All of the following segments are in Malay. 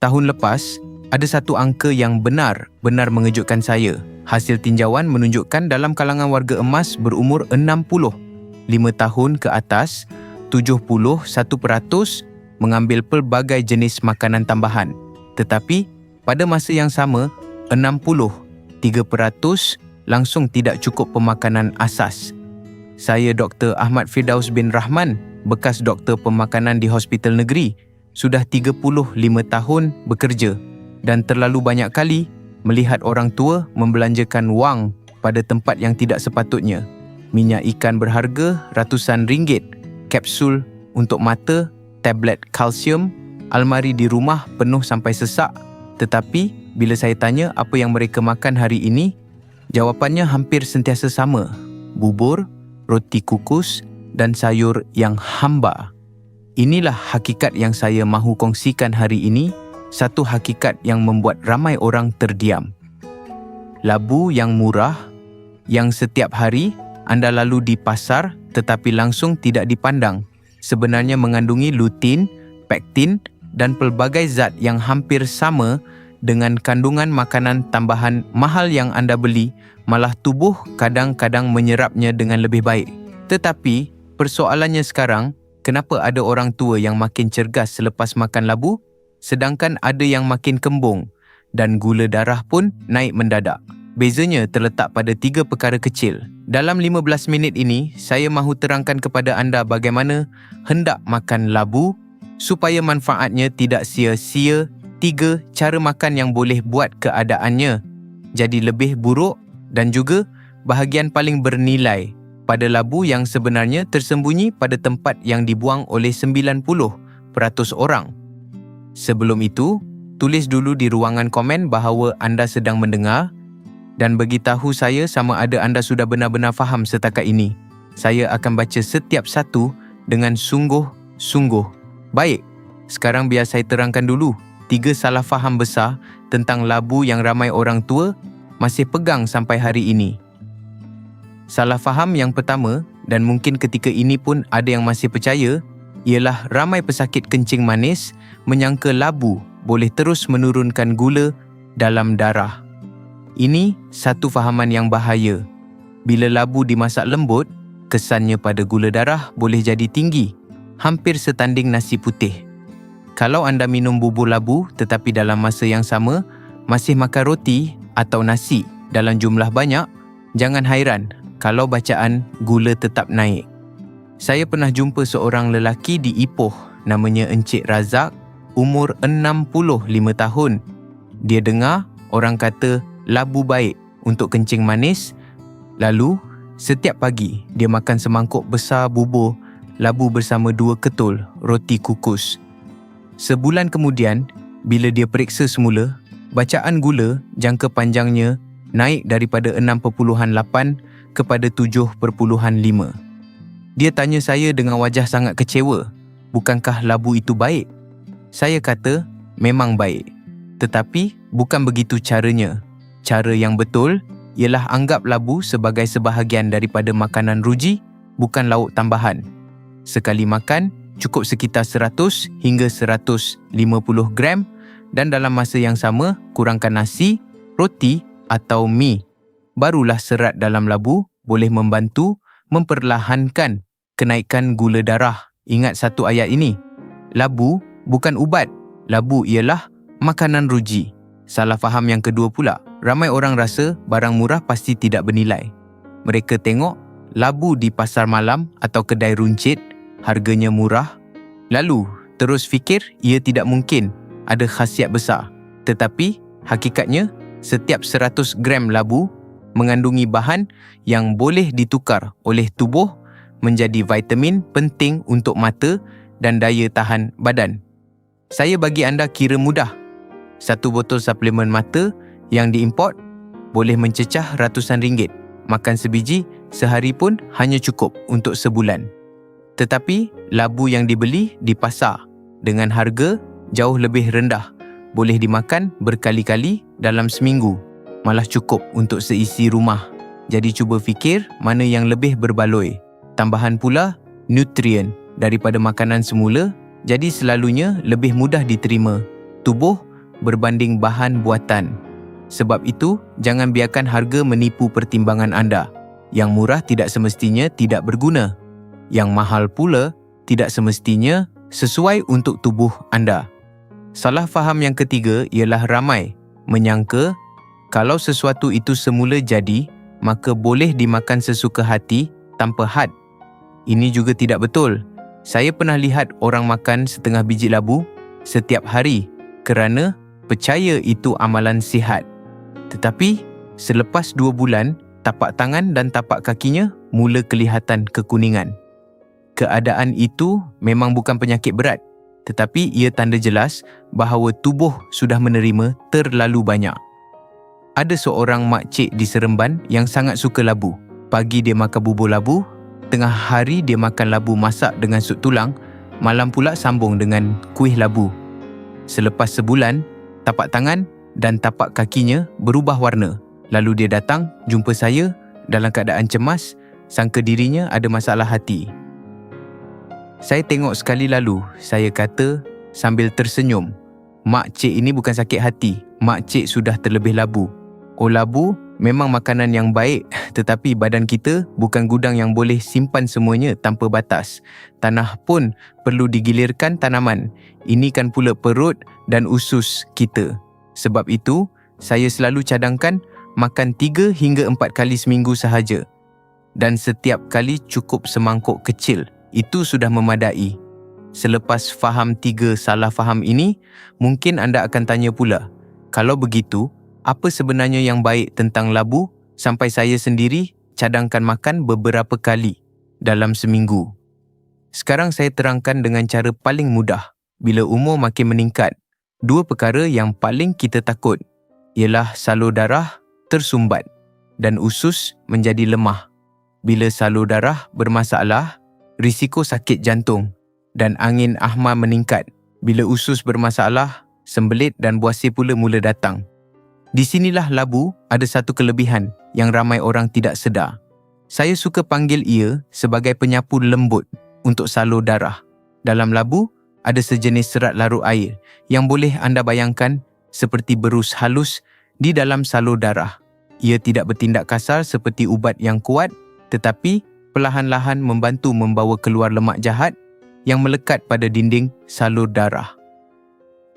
Tahun lepas, ada satu angka yang benar-benar mengejutkan saya. Hasil tinjauan menunjukkan dalam kalangan warga emas berumur 65 tahun ke atas, 71% mengambil pelbagai jenis makanan tambahan. Tetapi, pada masa yang sama, 63% langsung tidak cukup pemakanan asas. Saya Dr. Ahmad Firdaus bin Rahman, bekas doktor pemakanan di Hospital Negeri, sudah 35 tahun bekerja dan terlalu banyak kali melihat orang tua membelanjakan wang pada tempat yang tidak sepatutnya. Minyak ikan berharga ratusan ringgit, kapsul untuk mata, tablet kalsium, almari di rumah penuh sampai sesak. Tetapi bila saya tanya apa yang mereka makan hari ini, jawapannya hampir sentiasa sama: bubur, roti kukus dan sayur yang hamba. Inilah hakikat yang saya mahu kongsikan hari ini, satu hakikat yang membuat ramai orang terdiam. Labu yang murah, yang setiap hari anda lalu di pasar tetapi langsung tidak dipandang, sebenarnya mengandungi lutein, pektin dan pelbagai zat yang hampir sama dengan kandungan makanan tambahan mahal yang anda beli, malah tubuh kadang-kadang menyerapnya dengan lebih baik. Tetapi, persoalannya sekarang, kenapa ada orang tua yang makin cergas selepas makan labu, sedangkan ada yang makin kembung dan gula darah pun naik mendadak? Bezanya terletak pada 3 perkara kecil. Dalam 15 minit ini, saya mahu terangkan kepada anda bagaimana hendak makan labu supaya manfaatnya tidak sia-sia. 3 cara makan yang boleh buat keadaannya jadi lebih buruk, dan juga bahagian paling bernilai pada labu yang sebenarnya tersembunyi pada tempat yang dibuang oleh 90% orang. Sebelum itu, tulis dulu di ruangan komen bahawa anda sedang mendengar dan beritahu saya sama ada anda sudah benar-benar faham setakat ini. Saya akan baca setiap satu dengan sungguh-sungguh. Baik, sekarang biar saya terangkan dulu 3 salah faham besar tentang labu yang ramai orang tua masih pegang sampai hari ini. Salah faham yang pertama, dan mungkin ketika ini pun ada yang masih percaya, ialah ramai pesakit kencing manis menyangka labu boleh terus menurunkan gula dalam darah. Ini satu fahaman yang bahaya. Bila labu dimasak lembut, kesannya pada gula darah boleh jadi tinggi, hampir setanding nasi putih. Kalau anda minum bubur labu tetapi dalam masa yang sama masih makan roti atau nasi dalam jumlah banyak, jangan hairan kalau bacaan gula tetap naik. Saya pernah jumpa seorang lelaki di Ipoh, namanya Encik Razak, umur 65 tahun. Dia dengar orang kata labu baik untuk kencing manis, lalu setiap pagi dia makan semangkuk besar bubur labu bersama 2 ketul roti kukus. Sebulan kemudian, bila dia periksa semula, bacaan gula jangka panjangnya naik daripada 6.8 kepada 7.5. Dia tanya saya dengan wajah sangat kecewa, bukankah labu itu baik? Saya kata, memang baik. Tetapi bukan begitu caranya. Cara yang betul ialah anggap labu sebagai sebahagian daripada makanan ruji, bukan lauk tambahan. Sekali makan, cukup sekitar 100 hingga 150 gram, dan dalam masa yang sama kurangkan nasi, roti atau mi. Barulah serat dalam labu boleh membantu memperlahankan kenaikan gula darah. Ingat satu ayat ini. Labu bukan ubat. Labu ialah makanan ruji. Salah faham yang kedua pula. Ramai orang rasa barang murah pasti tidak bernilai. Mereka tengok labu di pasar malam atau kedai runcit, harganya murah, lalu terus fikir ia tidak mungkin ada khasiat besar. Tetapi hakikatnya setiap 100 gram labu mengandungi bahan yang boleh ditukar oleh tubuh menjadi vitamin penting untuk mata dan daya tahan badan. Saya bagi anda kira mudah. Satu botol suplemen mata yang diimport boleh mencecah ratusan ringgit. Makan sebiji sehari pun hanya cukup untuk sebulan. Tetapi labu yang dibeli di pasar dengan harga jauh lebih rendah boleh dimakan berkali-kali dalam seminggu, malah cukup untuk seisi rumah. Jadi cuba fikir mana yang lebih berbaloi. Tambahan pula nutrien daripada makanan semula, jadi selalunya lebih mudah diterima. Tubuh berbanding bahan buatan. Sebab itu, jangan biarkan harga menipu pertimbangan anda. Yang murah tidak semestinya tidak berguna. Yang mahal pula tidak semestinya sesuai untuk tubuh anda. Salah faham yang ketiga ialah ramai menyangka kalau sesuatu itu semula jadi, maka boleh dimakan sesuka hati tanpa had. Ini juga tidak betul. Saya pernah lihat orang makan setengah biji labu setiap hari kerana percaya itu amalan sihat. Tetapi selepas 2 bulan, tapak tangan dan tapak kakinya mula kelihatan kekuningan. Keadaan itu memang bukan penyakit berat, tetapi ia tanda jelas bahawa tubuh sudah menerima terlalu banyak. Ada seorang makcik di Seremban yang sangat suka labu. Pagi dia makan bubur labu, tengah hari dia makan labu masak dengan sup tulang, malam pula sambung dengan kuih labu. Selepas sebulan, tapak tangan dan tapak kakinya berubah warna. Lalu dia datang jumpa saya dalam keadaan cemas, sangka dirinya ada masalah hati. Saya tengok sekali lalu, saya kata sambil tersenyum, "Makcik ini bukan sakit hati, makcik sudah terlebih labu." Oh, labu memang makanan yang baik, tetapi badan kita bukan gudang yang boleh simpan semuanya tanpa batas. Tanah pun perlu digilirkan tanaman. Ini kan pula perut dan usus kita. Sebab itu, saya selalu cadangkan makan 3 hingga 4 kali seminggu sahaja. Dan setiap kali cukup semangkuk kecil. Itu sudah memadai. Selepas faham 3 salah faham ini, mungkin anda akan tanya pula, kalau begitu, apa sebenarnya yang baik tentang labu sampai saya sendiri cadangkan makan beberapa kali dalam seminggu? Sekarang saya terangkan dengan cara paling mudah. Bila umur makin meningkat, 2 perkara yang paling kita takut ialah salur darah tersumbat dan usus menjadi lemah. Bila salur darah bermasalah, risiko sakit jantung dan angin ahma meningkat. Bila usus bermasalah, sembelit dan buasir pula mula datang. Di sinilah labu ada satu kelebihan yang ramai orang tidak sedar. Saya suka panggil ia sebagai penyapu lembut untuk salur darah. Dalam labu, ada sejenis serat larut air yang boleh anda bayangkan seperti berus halus di dalam salur darah. Ia tidak bertindak kasar seperti ubat yang kuat, tetapi perlahan-lahan membantu membawa keluar lemak jahat yang melekat pada dinding salur darah.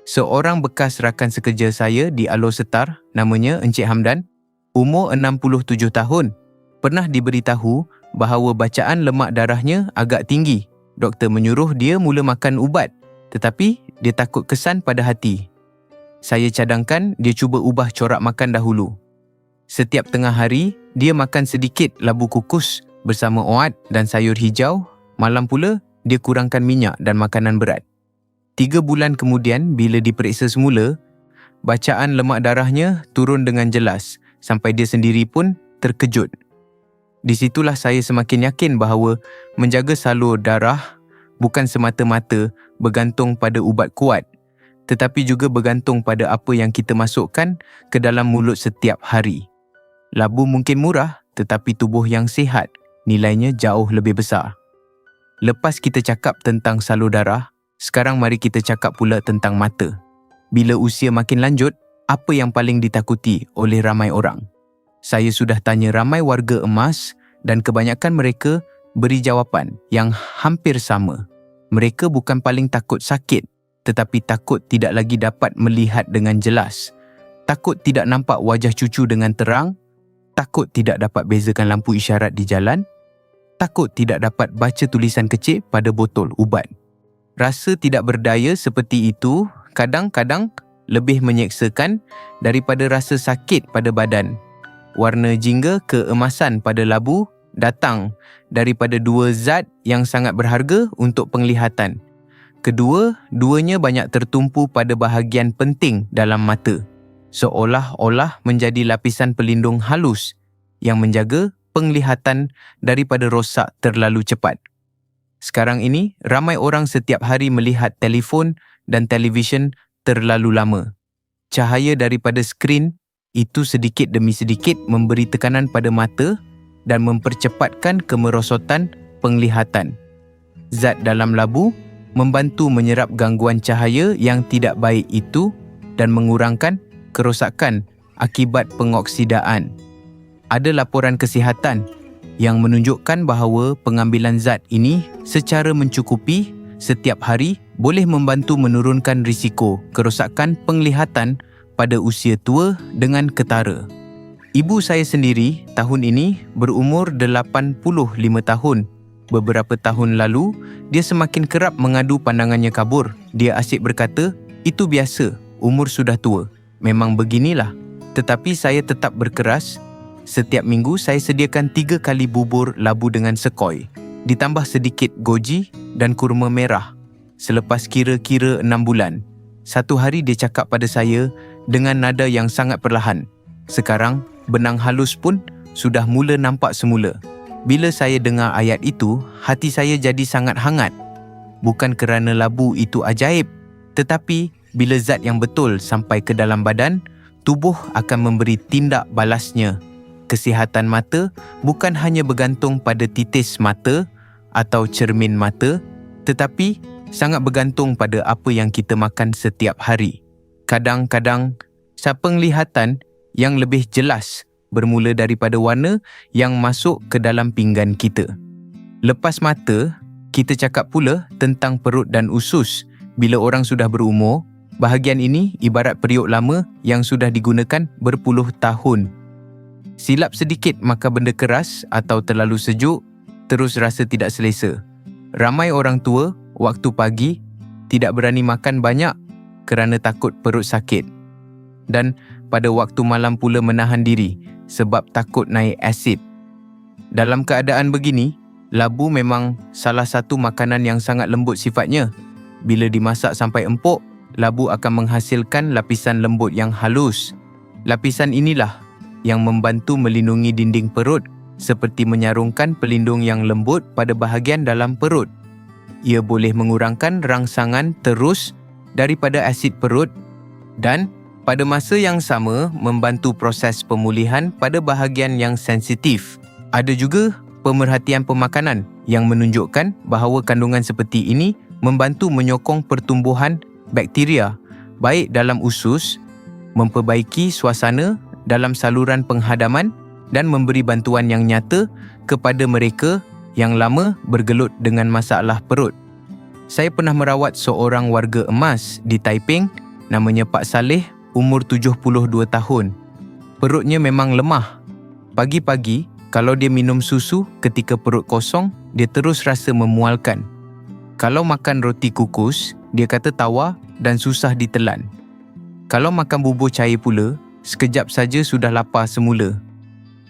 Seorang bekas rakan sekerja saya di Alor Setar, namanya Encik Hamdan, umur 67 tahun, pernah diberitahu bahawa bacaan lemak darahnya agak tinggi. Doktor menyuruh dia mula makan ubat, tetapi dia takut kesan pada hati. Saya cadangkan dia cuba ubah corak makan dahulu. Setiap tengah hari, dia makan sedikit labu kukus bersama oat dan sayur hijau. Malam pula, dia kurangkan minyak dan makanan berat. 3 bulan kemudian, bila diperiksa semula, bacaan lemak darahnya turun dengan jelas sampai dia sendiri pun terkejut. Di situlah saya semakin yakin bahawa menjaga salur darah bukan semata-mata bergantung pada ubat kuat, tetapi juga bergantung pada apa yang kita masukkan ke dalam mulut setiap hari. Labu mungkin murah, tetapi tubuh yang sihat nilainya jauh lebih besar. Lepas kita cakap tentang salur darah, sekarang mari kita cakap pula tentang mata. Bila usia makin lanjut, apa yang paling ditakuti oleh ramai orang? Saya sudah tanya ramai warga emas dan kebanyakan mereka beri jawapan yang hampir sama. Mereka bukan paling takut sakit, tetapi takut tidak lagi dapat melihat dengan jelas. Takut tidak nampak wajah cucu dengan terang. Takut tidak dapat bezakan lampu isyarat di jalan. Takut tidak dapat baca tulisan kecil pada botol ubat. Rasa tidak berdaya seperti itu kadang-kadang lebih menyeksakan daripada rasa sakit pada badan. Warna jingga keemasan pada labu datang daripada 2 zat yang sangat berharga untuk penglihatan. Kedua-duanya banyak tertumpu pada bahagian penting dalam mata, seolah-olah menjadi lapisan pelindung halus yang menjaga penglihatan daripada rosak terlalu cepat. Sekarang ini, ramai orang setiap hari melihat telefon dan televisyen terlalu lama. Cahaya daripada skrin itu sedikit demi sedikit memberi tekanan pada mata dan mempercepatkan kemerosotan penglihatan. Zat dalam labu membantu menyerap gangguan cahaya yang tidak baik itu dan mengurangkan kerosakan akibat pengoksidaan. Ada laporan kesihatan yang menunjukkan bahawa pengambilan zat ini secara mencukupi setiap hari boleh membantu menurunkan risiko kerosakan penglihatan pada usia tua dengan ketara. Ibu saya sendiri tahun ini berumur 85 tahun. Beberapa tahun lalu, dia semakin kerap mengadu pandangannya kabur. Dia asyik berkata, "Itu biasa, umur sudah tua. Memang beginilah." Tetapi saya tetap berkeras. Setiap minggu saya sediakan 3 kali bubur labu dengan sekoi, ditambah sedikit goji dan kurma merah. Selepas kira-kira 6 bulan, satu hari dia cakap pada saya dengan nada yang sangat perlahan, "Sekarang, benang halus pun sudah mula nampak semula." Bila saya dengar ayat itu, hati saya jadi sangat hangat. Bukan kerana labu itu ajaib, tetapi bila zat yang betul sampai ke dalam badan, tubuh akan memberi tindak balasnya. Kesihatan mata bukan hanya bergantung pada titis mata atau cermin mata, tetapi sangat bergantung pada apa yang kita makan setiap hari. Kadang-kadang, penglihatan yang lebih jelas bermula daripada warna yang masuk ke dalam pinggan kita. Lepas mata, kita cakap pula tentang perut dan usus. Bila orang sudah berumur, bahagian ini ibarat periuk lama yang sudah digunakan berpuluh tahun. Silap sedikit makan benda keras atau terlalu sejuk, terus rasa tidak selesa. Ramai orang tua waktu pagi tidak berani makan banyak kerana takut perut sakit. Dan pada waktu malam pula menahan diri sebab takut naik asid. Dalam keadaan begini, labu memang salah satu makanan yang sangat lembut sifatnya. Bila dimasak sampai empuk, labu akan menghasilkan lapisan lembut yang halus. Lapisan inilah yang membantu melindungi dinding perut seperti menyarungkan pelindung yang lembut pada bahagian dalam perut. Ia boleh mengurangkan rangsangan terus daripada asid perut dan pada masa yang sama membantu proses pemulihan pada bahagian yang sensitif. Ada juga pemerhatian pemakanan yang menunjukkan bahawa kandungan seperti ini membantu menyokong pertumbuhan bakteria baik dalam usus, memperbaiki suasana dalam saluran penghadaman dan memberi bantuan yang nyata kepada mereka yang lama bergelut dengan masalah perut. Saya pernah merawat seorang warga emas di Taiping, namanya Pak Saleh, umur 72 tahun. Perutnya memang lemah. Pagi-pagi, kalau dia minum susu ketika perut kosong, dia terus rasa memualkan. Kalau makan roti kukus, dia kata tawar dan susah ditelan. Kalau makan bubur cair pula, sekejap saja sudah lapar semula.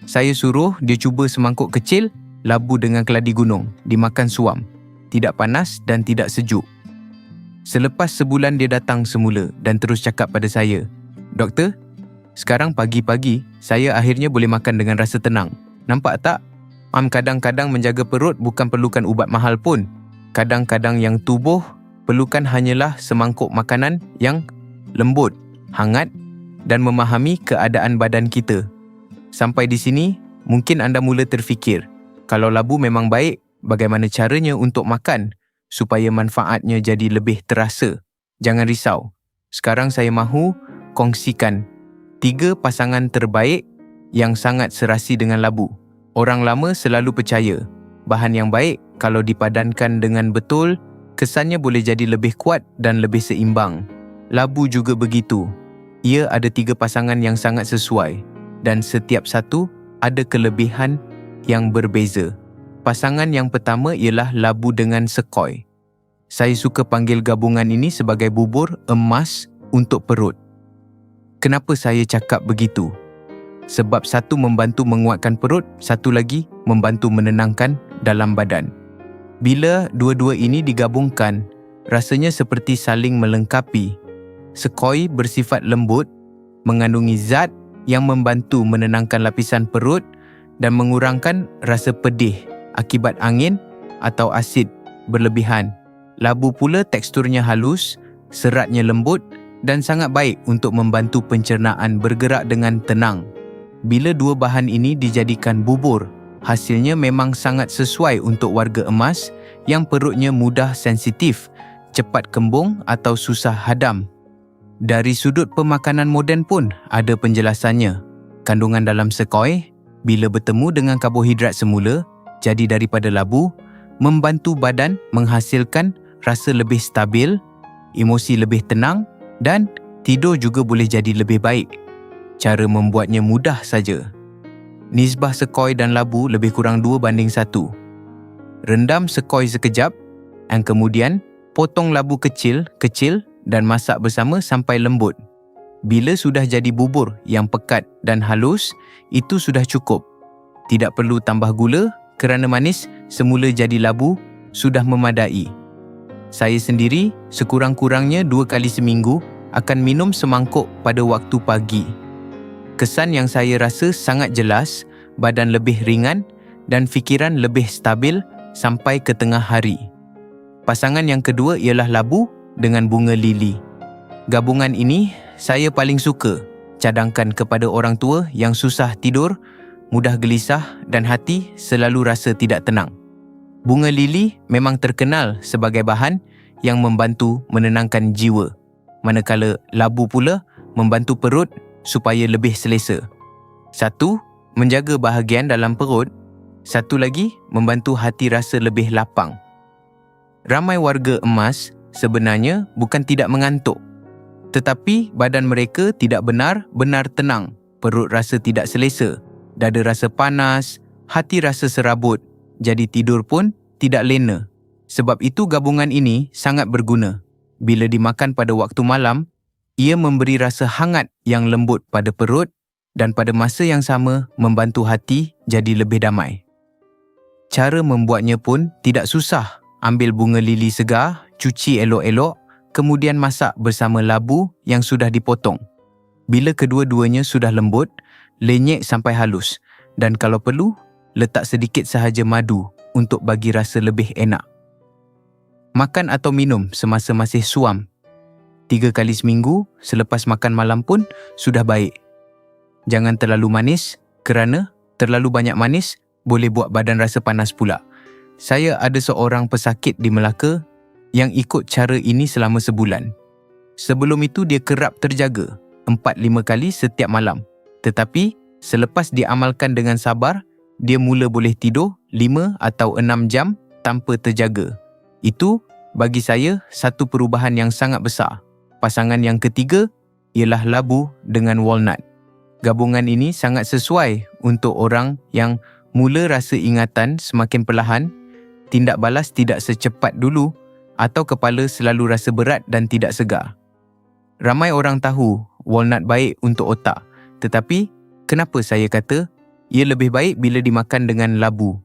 Saya suruh dia cuba semangkuk kecil labu dengan keladi gunung, dimakan suam. Tidak panas dan tidak sejuk. Selepas sebulan dia datang semula dan terus cakap pada saya, "Doktor, sekarang pagi-pagi saya akhirnya boleh makan dengan rasa tenang. Nampak tak? Kadang-kadang menjaga perut bukan perlukan ubat mahal pun. Kadang-kadang yang tubuh perlukan hanyalah semangkuk makanan yang lembut, hangat dan memahami keadaan badan kita." Sampai di sini, mungkin anda mula terfikir, kalau labu memang baik, bagaimana caranya untuk makan supaya manfaatnya jadi lebih terasa? Jangan risau. Sekarang saya mahu kongsikan 3 pasangan terbaik yang sangat serasi dengan labu. Orang lama selalu percaya, bahan yang baik kalau dipadankan dengan betul, kesannya boleh jadi lebih kuat dan lebih seimbang. Labu juga begitu. Ia ada 3 pasangan yang sangat sesuai dan setiap satu ada kelebihan yang berbeza. Pasangan yang pertama ialah labu dengan sekoi. Saya suka panggil gabungan ini sebagai bubur emas untuk perut. Kenapa saya cakap begitu? Sebab satu membantu menguatkan perut, satu lagi membantu menenangkan dalam badan. Bila dua-dua ini digabungkan, rasanya seperti saling melengkapi. Sekoi bersifat lembut, mengandungi zat yang membantu menenangkan lapisan perut dan mengurangkan rasa pedih akibat angin atau asid berlebihan. Labu pula teksturnya halus, seratnya lembut dan sangat baik untuk membantu pencernaan bergerak dengan tenang. Bila 2 bahan ini dijadikan bubur, hasilnya memang sangat sesuai untuk warga emas yang perutnya mudah sensitif, cepat kembung atau susah hadam. Dari sudut pemakanan moden pun ada penjelasannya. Kandungan dalam sekoi, bila bertemu dengan karbohidrat semula, jadi daripada labu, membantu badan menghasilkan rasa lebih stabil, emosi lebih tenang dan tidur juga boleh jadi lebih baik. Cara membuatnya mudah saja. Nisbah sekoi dan labu lebih kurang 2:1. Rendam sekoi sekejap dan kemudian potong labu kecil-kecil dan masak bersama sampai lembut. Bila sudah jadi bubur yang pekat dan halus, itu sudah cukup. Tidak perlu tambah gula kerana manis semula jadi labu sudah memadai. Saya sendiri sekurang-kurangnya 2 kali seminggu akan minum semangkuk pada waktu pagi. Kesan yang saya rasa sangat jelas, badan lebih ringan dan fikiran lebih stabil sampai ke tengah hari. Pasangan yang kedua ialah labu dengan bunga lili. Gabungan ini saya paling suka cadangkan kepada orang tua yang susah tidur, mudah gelisah dan hati selalu rasa tidak tenang. Bunga lili memang terkenal sebagai bahan yang membantu menenangkan jiwa, manakala labu pula membantu perut supaya lebih selesa. Satu, menjaga bahagian dalam perut. Satu lagi, membantu hati rasa lebih lapang. Ramai warga emas sebenarnya bukan tidak mengantuk, tetapi badan mereka tidak benar-benar tenang. Perut rasa tidak selesa, dada rasa panas, hati rasa serabut, jadi tidur pun tidak lena. Sebab itu gabungan ini sangat berguna. Bila dimakan pada waktu malam, ia memberi rasa hangat yang lembut pada perut dan pada masa yang sama membantu hati jadi lebih damai. Cara membuatnya pun tidak susah. Ambil bunga lili segar, cuci elok-elok, kemudian masak bersama labu yang sudah dipotong. Bila kedua-duanya sudah lembut, lenyek sampai halus dan kalau perlu, letak sedikit sahaja madu untuk bagi rasa lebih enak. Makan atau minum semasa masih suam. 3 kali seminggu selepas makan malam pun sudah baik. Jangan terlalu manis kerana terlalu banyak manis boleh buat badan rasa panas pula. Saya ada seorang pesakit di Melaka yang ikut cara ini selama sebulan. Sebelum itu dia kerap terjaga 4-5 kali setiap malam. Tetapi selepas diamalkan dengan sabar, dia mula boleh tidur 5 atau 6 jam tanpa terjaga. Itu bagi saya satu perubahan yang sangat besar. Pasangan yang ketiga ialah labu dengan walnut. Gabungan ini sangat sesuai untuk orang yang mula rasa ingatan semakin perlahan, tindak balas tidak secepat dulu atau kepala selalu rasa berat dan tidak segar. Ramai orang tahu walnut baik untuk otak, tetapi kenapa saya kata ia lebih baik bila dimakan dengan labu?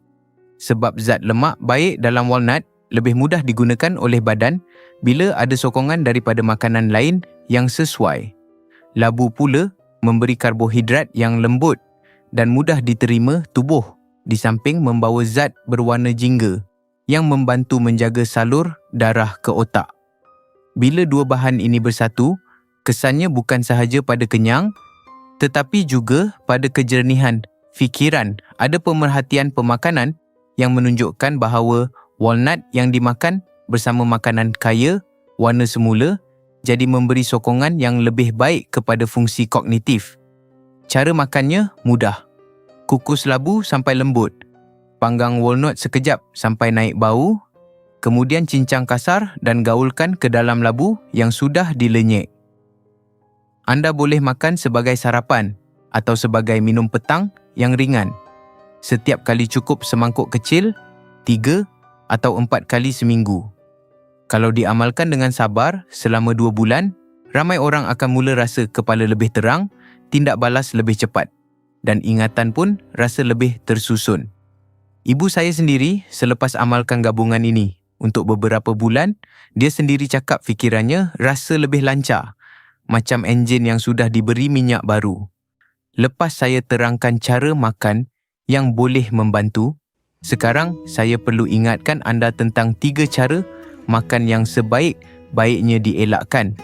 Sebab zat lemak baik dalam walnut lebih mudah digunakan oleh badan bila ada sokongan daripada makanan lain yang sesuai. Labu pula memberi karbohidrat yang lembut dan mudah diterima tubuh, di samping membawa zat berwarna jingga yang membantu menjaga salur darah ke otak. Bila dua bahan ini bersatu, kesannya bukan sahaja pada kenyang, tetapi juga pada kejernihan fikiran. Ada pemerhatian pemakanan yang menunjukkan bahawa walnut yang dimakan bersama makanan kaya warna semula jadi memberi sokongan yang lebih baik kepada fungsi kognitif. Cara makannya mudah. Kukus labu sampai lembut. Panggang walnut sekejap sampai naik bau, kemudian cincang kasar dan gaulkan ke dalam labu yang sudah dilenyek. Anda boleh makan sebagai sarapan atau sebagai minum petang yang ringan. Setiap kali cukup semangkuk kecil, 3 atau 4 kali seminggu. Kalau diamalkan dengan sabar selama 2 bulan, ramai orang akan mula rasa kepala lebih terang, tindak balas lebih cepat dan ingatan pun rasa lebih tersusun. Ibu saya sendiri selepas amalkan gabungan ini untuk beberapa bulan, dia sendiri cakap fikirannya rasa lebih lancar, macam enjin yang sudah diberi minyak baru. Lepas saya terangkan cara makan yang boleh membantu, sekarang saya perlu ingatkan anda tentang 3 cara makan yang sebaik-baiknya dielakkan.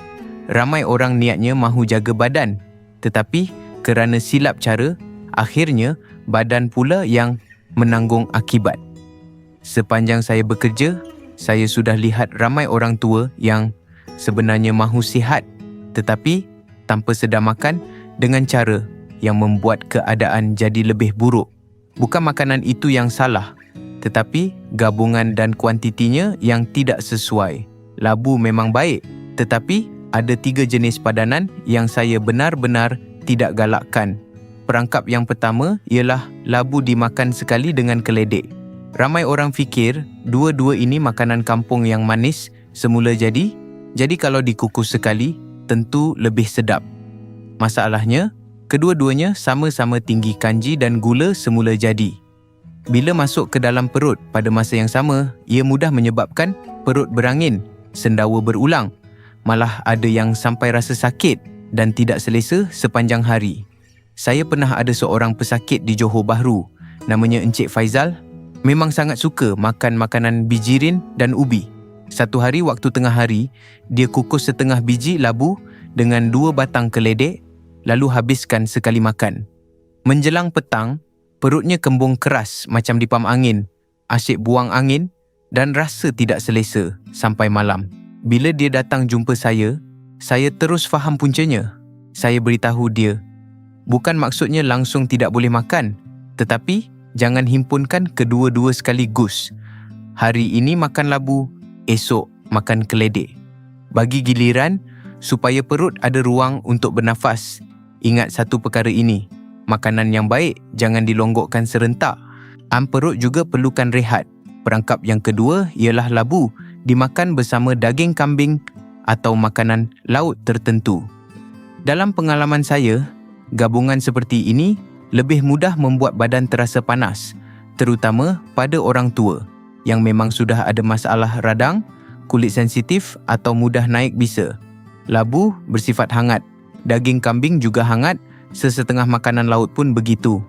Ramai orang niatnya mahu jaga badan, tetapi kerana silap cara, akhirnya badan pula yang menanggung akibat. Sepanjang saya bekerja, saya sudah lihat ramai orang tua yang sebenarnya mahu sihat, tetapi tanpa sedar makan dengan cara yang membuat keadaan jadi lebih buruk. Bukan makanan itu yang salah, tetapi gabungan dan kuantitinya yang tidak sesuai. Labu memang baik, tetapi ada 3 jenis padanan yang saya benar-benar tidak galakkan. Perangkap yang pertama ialah labu dimakan sekali dengan keledek. Ramai orang fikir dua-dua ini makanan kampung yang manis semula jadi kalau dikukus sekali tentu lebih sedap. Masalahnya, kedua-duanya sama-sama tinggi kanji dan gula semula jadi. Bila masuk ke dalam perut pada masa yang sama, ia mudah menyebabkan perut berangin, sendawa berulang, malah ada yang sampai rasa sakit dan tidak selesa sepanjang hari. Saya pernah ada seorang pesakit di Johor Bahru, namanya Encik Faizal, memang sangat suka makan makanan bijirin dan ubi. Satu hari waktu tengah hari, dia kukus setengah biji labu dengan 2 batang keledek, lalu habiskan sekali makan. Menjelang petang, perutnya kembung keras macam dipam angin, asyik buang angin dan rasa tidak selesa sampai malam. Bila dia datang jumpa saya terus faham puncanya. Saya beritahu dia, bukan maksudnya langsung tidak boleh makan, tetapi jangan himpunkan kedua-dua sekaligus. Hari ini makan labu, esok makan keledek. Bagi giliran, supaya perut ada ruang untuk bernafas. Ingat satu perkara ini, makanan yang baik jangan dilonggokkan serentak. Perut juga perlukan rehat. Perangkap yang kedua ialah labu dimakan bersama daging kambing atau makanan laut tertentu. Dalam pengalaman saya, gabungan seperti ini lebih mudah membuat badan terasa panas, terutama pada orang tua yang memang sudah ada masalah radang, kulit sensitif atau mudah naik bisa. Labu bersifat hangat, daging kambing juga hangat, sesetengah makanan laut pun begitu.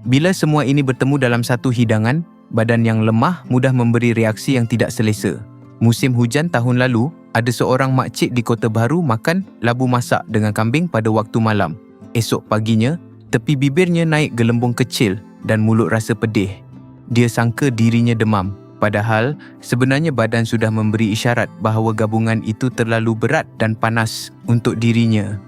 Bila semua ini bertemu dalam satu hidangan, badan yang lemah mudah memberi reaksi yang tidak selesa. Musim hujan tahun lalu, ada seorang makcik di Kota Baru makan labu masak dengan kambing pada waktu malam. Esok paginya, tepi bibirnya naik gelembung kecil dan mulut rasa pedih. Dia sangka dirinya demam. Padahal, sebenarnya badan sudah memberi isyarat bahawa gabungan itu terlalu berat dan panas untuk dirinya.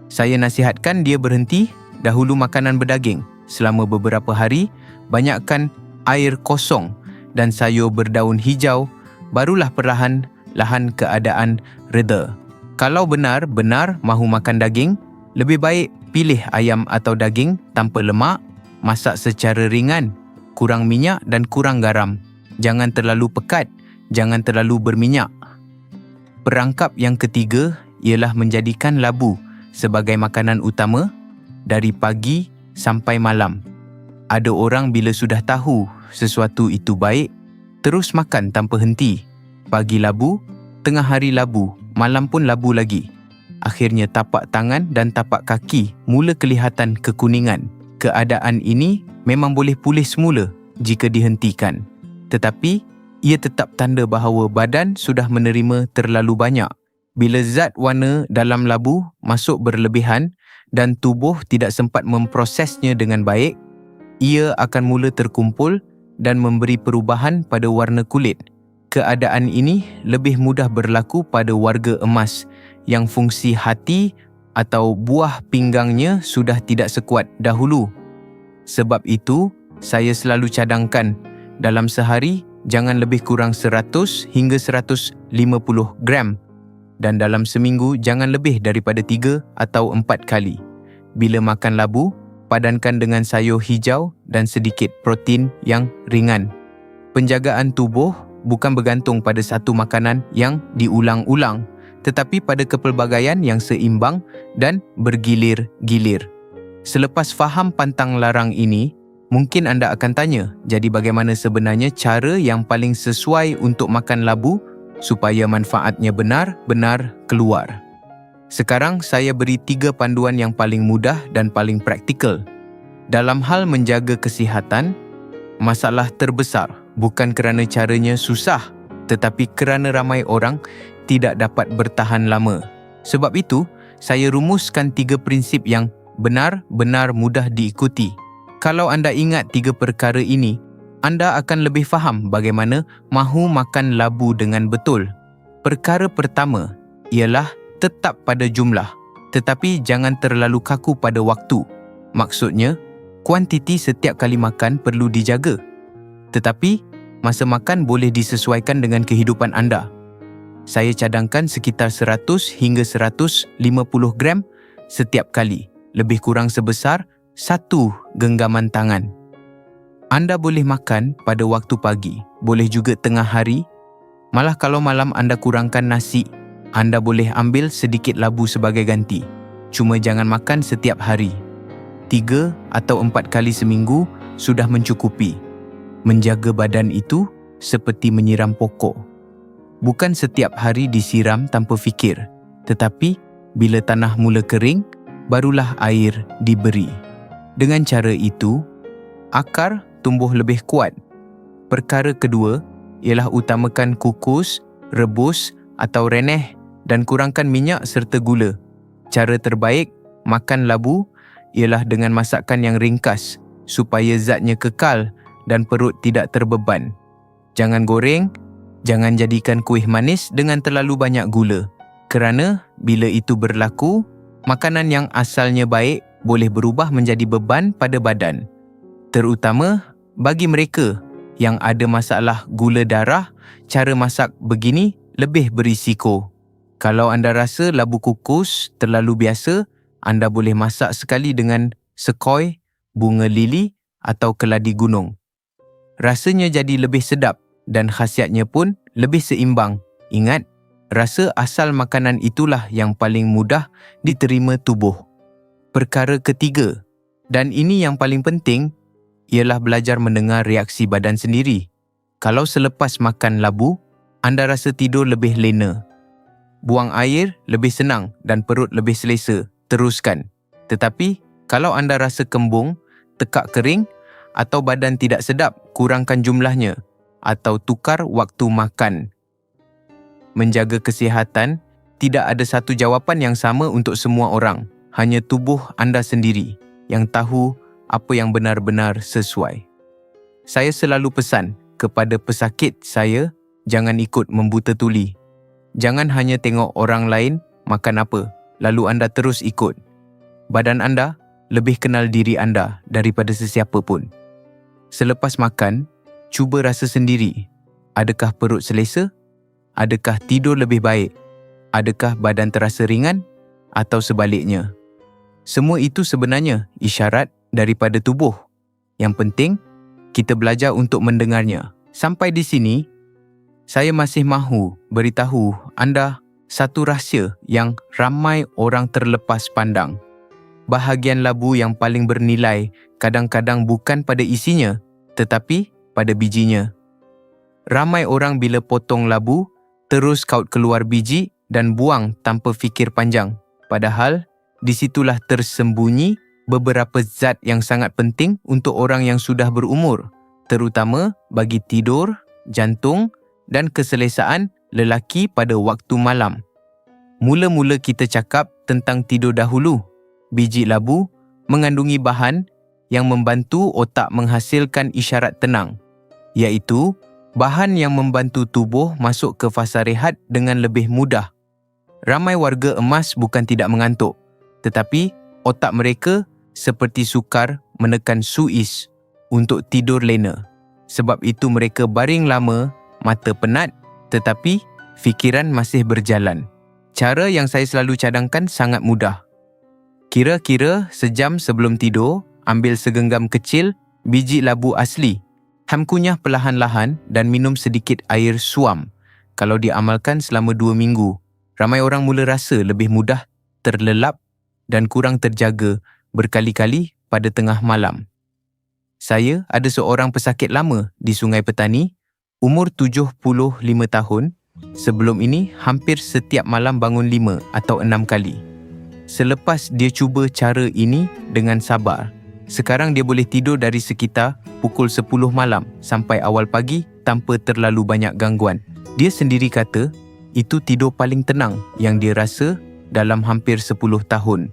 Saya nasihatkan dia berhenti dahulu makanan berdaging. Selama beberapa hari, banyakkan air kosong dan sayur berdaun hijau, barulah perlahan-lahan keadaan reda. Kalau benar-benar mahu makan daging, lebih baik pilih ayam atau daging tanpa lemak, masak secara ringan, kurang minyak dan kurang garam. Jangan terlalu pekat, jangan terlalu berminyak. Perangkap yang ketiga ialah menjadikan labu sebagai makanan utama dari pagi sampai malam. Ada orang bila sudah tahu sesuatu itu baik, terus makan tanpa henti. Pagi labu, tengah hari labu, malam pun labu lagi. Akhirnya tapak tangan dan tapak kaki mula kelihatan kekuningan. Keadaan ini memang boleh pulih semula jika dihentikan. Tetapi, ia tetap tanda bahawa badan sudah menerima terlalu banyak. Bila zat warna dalam labu masuk berlebihan dan tubuh tidak sempat memprosesnya dengan baik, ia akan mula terkumpul dan memberi perubahan pada warna kulit. Keadaan ini lebih mudah berlaku pada warga emas yang fungsi hati atau buah pinggangnya sudah tidak sekuat dahulu. Sebab itu, saya selalu cadangkan dalam sehari jangan lebih kurang 100 hingga 150 gram dan dalam seminggu jangan lebih daripada 3 atau 4 kali. Bila makan labu, padankan dengan sayur hijau dan sedikit protein yang ringan. Penjagaan tubuh bukan bergantung pada satu makanan yang diulang-ulang, tetapi pada kepelbagaian yang seimbang dan bergilir-gilir. Selepas faham pantang larang ini, mungkin anda akan tanya, jadi bagaimana sebenarnya cara yang paling sesuai untuk makan labu supaya manfaatnya benar-benar keluar? Sekarang saya beri 3 panduan yang paling mudah dan paling praktikal. Dalam hal menjaga kesihatan, masalah terbesar bukan kerana caranya susah, tetapi kerana ramai orang tidak dapat bertahan lama. Sebab itu, saya rumuskan 3 prinsip yang benar-benar mudah diikuti. Kalau anda ingat 3 perkara ini, anda akan lebih faham bagaimana mahu makan labu dengan betul. Perkara pertama ialah tetap pada jumlah, tetapi jangan terlalu kaku pada waktu. Maksudnya, kuantiti setiap kali makan perlu dijaga. Tetapi, masa makan boleh disesuaikan dengan kehidupan anda. Saya cadangkan sekitar 100 hingga 150 gram setiap kali, lebih kurang sebesar 1 genggaman tangan. Anda boleh makan pada waktu pagi, boleh juga tengah hari. Malah kalau malam anda kurangkan nasi, anda boleh ambil sedikit labu sebagai ganti. Cuma jangan makan setiap hari. 3 atau 4 kali seminggu sudah mencukupi. Menjaga badan itu seperti menyiram pokok. Bukan setiap hari disiram tanpa fikir, tetapi bila tanah mula kering, barulah air diberi. Dengan cara itu, akar tumbuh lebih kuat. Perkara kedua ialah utamakan kukus, rebus atau reneh dan kurangkan minyak serta gula. Cara terbaik makan labu ialah dengan masakan yang ringkas supaya zatnya kekal dan perut tidak terbeban. Jangan goreng, jangan jadikan kuih manis dengan terlalu banyak gula. Kerana bila itu berlaku, makanan yang asalnya baik boleh berubah menjadi beban pada badan. Terutama bagi mereka yang ada masalah gula darah, cara masak begini lebih berisiko. Kalau anda rasa labu kukus terlalu biasa, anda boleh masak sekali dengan sekoi, bunga lili atau keladi gunung. Rasanya jadi lebih sedap dan khasiatnya pun lebih seimbang. Ingat, rasa asal makanan itulah yang paling mudah diterima tubuh. Perkara ketiga, dan ini yang paling penting, ialah belajar mendengar reaksi badan sendiri. Kalau selepas makan labu, anda rasa tidur lebih lena, buang air lebih senang dan perut lebih selesa, teruskan. Tetapi, kalau anda rasa kembung, tekak kering atau badan tidak sedap, kurangkan jumlahnya atau tukar waktu makan. Menjaga kesihatan, tidak ada satu jawapan yang sama untuk semua orang. Hanya tubuh anda sendiri yang tahu apa yang benar-benar sesuai. Saya selalu pesan kepada pesakit saya, jangan ikut membuta tuli. Jangan hanya tengok orang lain makan apa, lalu anda terus ikut. Badan anda lebih kenal diri anda daripada sesiapa pun. Selepas makan, cuba rasa sendiri. Adakah perut selesa? Adakah tidur lebih baik? Adakah badan terasa ringan? Atau sebaliknya? Semua itu sebenarnya isyarat daripada tubuh. Yang penting, kita belajar untuk mendengarnya. Sampai di sini, saya masih mahu beritahu anda satu rahsia yang ramai orang terlepas pandang. Bahagian labu yang paling bernilai kadang-kadang bukan pada isinya, tetapi pada bijinya. Ramai orang bila potong labu, terus kaut keluar biji dan buang tanpa fikir panjang. Padahal, disitulah tersembunyi beberapa zat yang sangat penting untuk orang yang sudah berumur, terutama bagi tidur, jantung dan keselesaan lelaki pada waktu malam. Mula-mula kita cakap tentang tidur dahulu. Biji labu mengandungi bahan yang membantu otak menghasilkan isyarat tenang, iaitu bahan yang membantu tubuh masuk ke fasa rehat dengan lebih mudah. Ramai warga emas bukan tidak mengantuk, tetapi otak mereka seperti sukar menekan suis untuk tidur lena. Sebab itu mereka baring lama, mata penat, tetapi fikiran masih berjalan. Cara yang saya selalu cadangkan sangat mudah. Kira-kira sejam sebelum tidur, ambil segenggam kecil biji labu asli. Kunyah perlahan-lahan dan minum sedikit air suam. Kalau diamalkan selama 2 minggu, ramai orang mula rasa lebih mudah terlelap dan kurang terjaga berkali-kali pada tengah malam. Saya ada seorang pesakit lama di Sungai Petani, umur 75 tahun. Sebelum ini, hampir setiap malam bangun 5 atau 6 kali. Selepas dia cuba cara ini dengan sabar, sekarang dia boleh tidur dari sekitar pukul 10 malam sampai awal pagi tanpa terlalu banyak gangguan. Dia sendiri kata, itu tidur paling tenang yang dia rasa dalam hampir 10 tahun.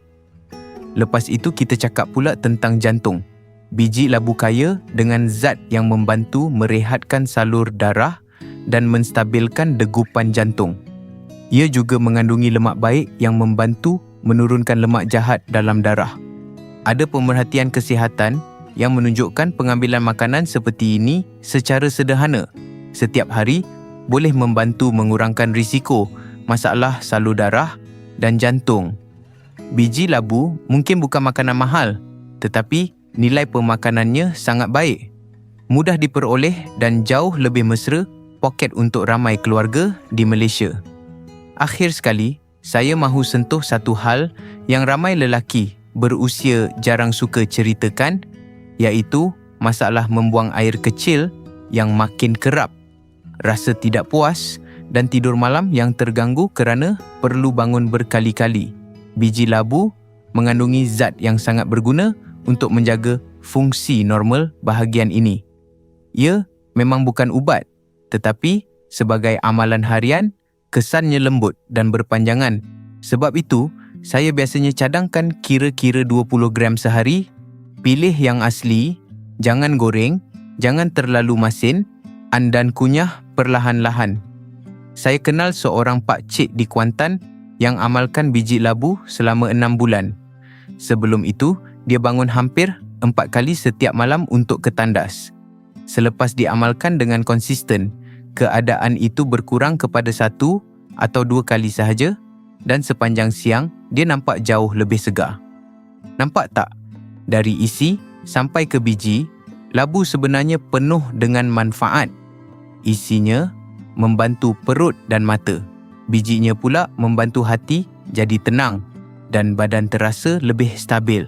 Lepas itu kita cakap pula tentang jantung. Biji labu kaya dengan zat yang membantu merehatkan salur darah dan menstabilkan degupan jantung. Ia juga mengandungi lemak baik yang membantu menurunkan lemak jahat dalam darah. Ada pemerhatian kesihatan yang menunjukkan pengambilan makanan seperti ini secara sederhana setiap hari boleh membantu mengurangkan risiko masalah salur darah dan jantung. Biji labu mungkin bukan makanan mahal, tetapi nilai pemakanannya sangat baik. Mudah diperoleh dan jauh lebih mesra poket untuk ramai keluarga di Malaysia. Akhir sekali, saya mahu sentuh satu hal yang ramai lelaki berusia jarang suka ceritakan, iaitu masalah membuang air kecil yang makin kerap, rasa tidak puas dan tidur malam yang terganggu kerana perlu bangun berkali-kali. Biji labu mengandungi zat yang sangat berguna untuk menjaga fungsi normal bahagian ini. Ia memang bukan ubat, tetapi sebagai amalan harian, kesannya lembut dan berpanjangan. Sebab itu, saya biasanya cadangkan kira-kira 20 gram sehari. Pilih yang asli, jangan goreng, jangan terlalu masin, dan kunyah perlahan-lahan. Saya kenal seorang pakcik di Kuantan yang amalkan biji labu selama 6 bulan. Sebelum itu, dia bangun hampir 4 kali setiap malam untuk ke tandas. Selepas diamalkan dengan konsisten, keadaan itu berkurang kepada 1 atau 2 kali sahaja dan sepanjang siang dia nampak jauh lebih segar. Nampak tak? Dari isi sampai ke biji, labu sebenarnya penuh dengan manfaat. Isinya membantu perut dan mata. Bijinya pula membantu hati jadi tenang dan badan terasa lebih stabil.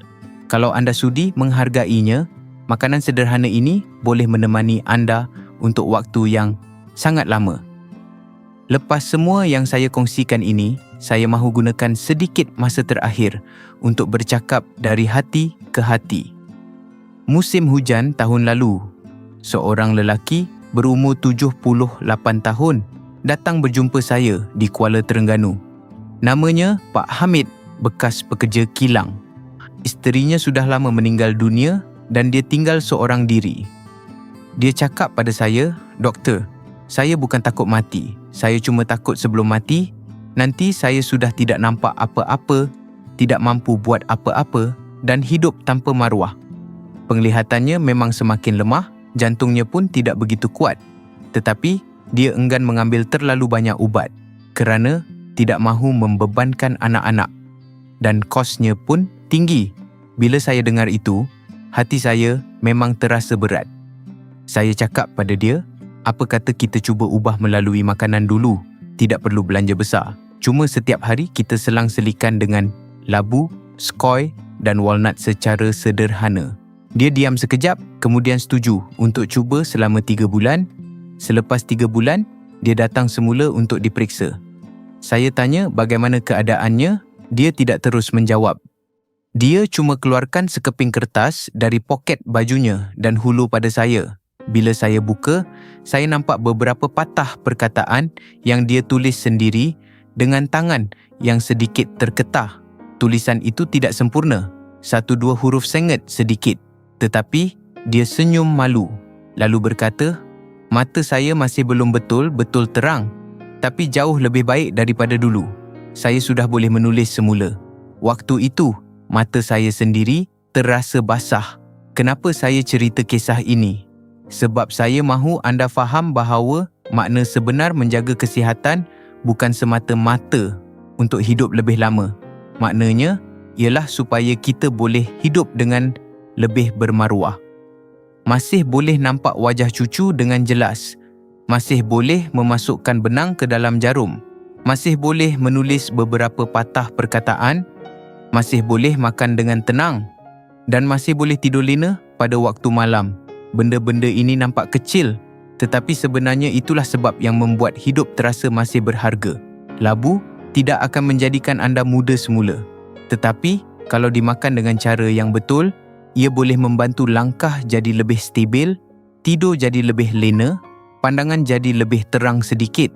Kalau anda sudi menghargainya, makanan sederhana ini boleh menemani anda untuk waktu yang sangat lama. Lepas semua yang saya kongsikan ini, saya mahu gunakan sedikit masa terakhir untuk bercakap dari hati ke hati. Musim hujan tahun lalu, seorang lelaki berumur 78 tahun datang berjumpa saya di Kuala Terengganu. Namanya Pak Hamid, bekas pekerja kilang. Isterinya sudah lama meninggal dunia dan dia tinggal seorang diri. Dia cakap pada saya, "Doktor, saya bukan takut mati. Saya cuma takut sebelum mati, nanti saya sudah tidak nampak apa-apa, tidak mampu buat apa-apa dan hidup tanpa maruah." Penglihatannya memang semakin lemah, jantungnya pun tidak begitu kuat. Tetapi dia enggan mengambil terlalu banyak ubat kerana tidak mahu membebankan anak-anak dan kosnya pun tinggi. Bila saya dengar itu, hati saya memang terasa berat. Saya cakap pada dia, "Apa kata kita cuba ubah melalui makanan dulu? Tidak perlu belanja besar. Cuma setiap hari kita selang-selikan dengan labu, skoi dan walnut secara sederhana." Dia diam sekejap, kemudian setuju untuk cuba selama 3 bulan. Selepas 3 bulan, dia datang semula untuk diperiksa. Saya tanya bagaimana keadaannya, dia tidak terus menjawab. Dia cuma keluarkan sekeping kertas dari poket bajunya dan hulu pada saya. Bila saya buka, saya nampak beberapa patah perkataan yang dia tulis sendiri dengan tangan yang sedikit terketah. Tulisan itu tidak sempurna, 1-2 huruf sengit sedikit. Tetapi dia senyum malu, lalu berkata, "Mata saya masih belum betul-betul terang, tapi jauh lebih baik daripada dulu. Saya sudah boleh menulis semula." Waktu itu, mata saya sendiri terasa basah. Kenapa saya cerita kisah ini? Sebab saya mahu anda faham bahawa makna sebenar menjaga kesihatan bukan semata-mata untuk hidup lebih lama. Maknanya ialah supaya kita boleh hidup dengan lebih bermaruah. Masih boleh nampak wajah cucu dengan jelas. Masih boleh memasukkan benang ke dalam jarum. Masih boleh menulis beberapa patah perkataan. Masih boleh makan dengan tenang. Dan masih boleh tidur lena pada waktu malam. Benda-benda ini nampak kecil, tetapi sebenarnya itulah sebab yang membuat hidup terasa masih berharga. Labu tidak akan menjadikan anda muda semula. Tetapi kalau dimakan dengan cara yang betul, ia boleh membantu langkah jadi lebih stabil, tidur jadi lebih lena, pandangan jadi lebih terang sedikit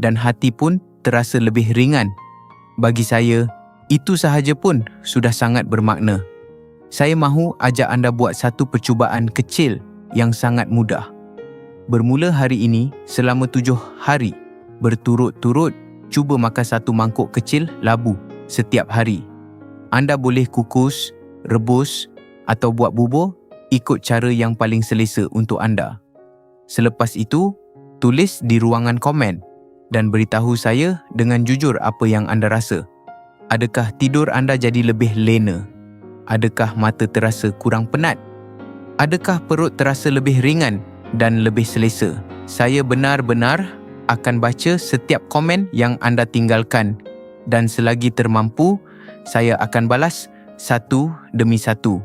dan hati pun terasa lebih ringan. Bagi saya, itu sahaja pun sudah sangat bermakna. Saya mahu ajak anda buat satu percubaan kecil yang sangat mudah. Bermula hari ini, selama 7 hari berturut-turut, cuba makan 1 mangkuk kecil labu setiap hari. Anda boleh kukus, rebus atau buat bubur ikut cara yang paling selesa untuk anda. Selepas itu, tulis di ruangan komen dan beritahu saya dengan jujur apa yang anda rasa. Adakah tidur anda jadi lebih lena? Adakah mata terasa kurang penat? Adakah perut terasa lebih ringan dan lebih selesa? Saya benar-benar akan baca setiap komen yang anda tinggalkan dan selagi termampu, saya akan balas satu demi satu.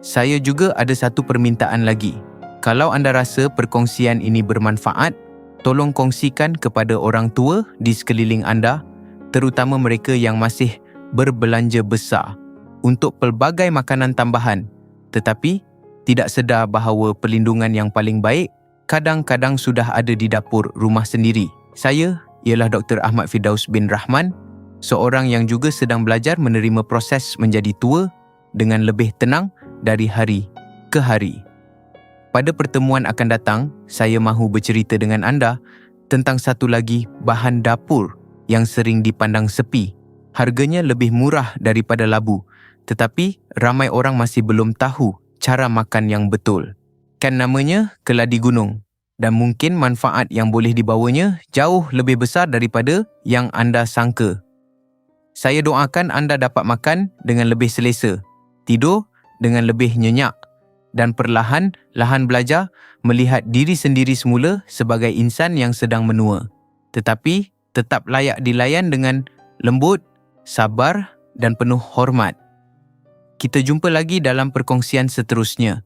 Saya juga ada satu permintaan lagi. Kalau anda rasa perkongsian ini bermanfaat, tolong kongsikan kepada orang tua di sekeliling anda, terutama mereka yang masih berbelanja besar untuk pelbagai makanan tambahan, tetapi tidak sedar bahawa perlindungan yang paling baik kadang-kadang sudah ada di dapur rumah sendiri. Saya ialah Dr. Ahmad Firdaus bin Rahman, seorang yang juga sedang belajar menerima proses menjadi tua dengan lebih tenang dari hari ke hari. Pada pertemuan akan datang, saya mahu bercerita dengan anda tentang satu lagi bahan dapur yang sering dipandang sepi. Harganya lebih murah daripada labu, tetapi ramai orang masih belum tahu cara makan yang betul. Kan namanya keladi gunung dan mungkin manfaat yang boleh dibawanya jauh lebih besar daripada yang anda sangka. Saya doakan anda dapat makan dengan lebih selesa, tidur dengan lebih nyenyak dan perlahan-lahan belajar melihat diri sendiri semula sebagai insan yang sedang menua, tetapi tetap layak dilayan dengan lembut, sabar dan penuh hormat. Kita jumpa lagi dalam perkongsian seterusnya.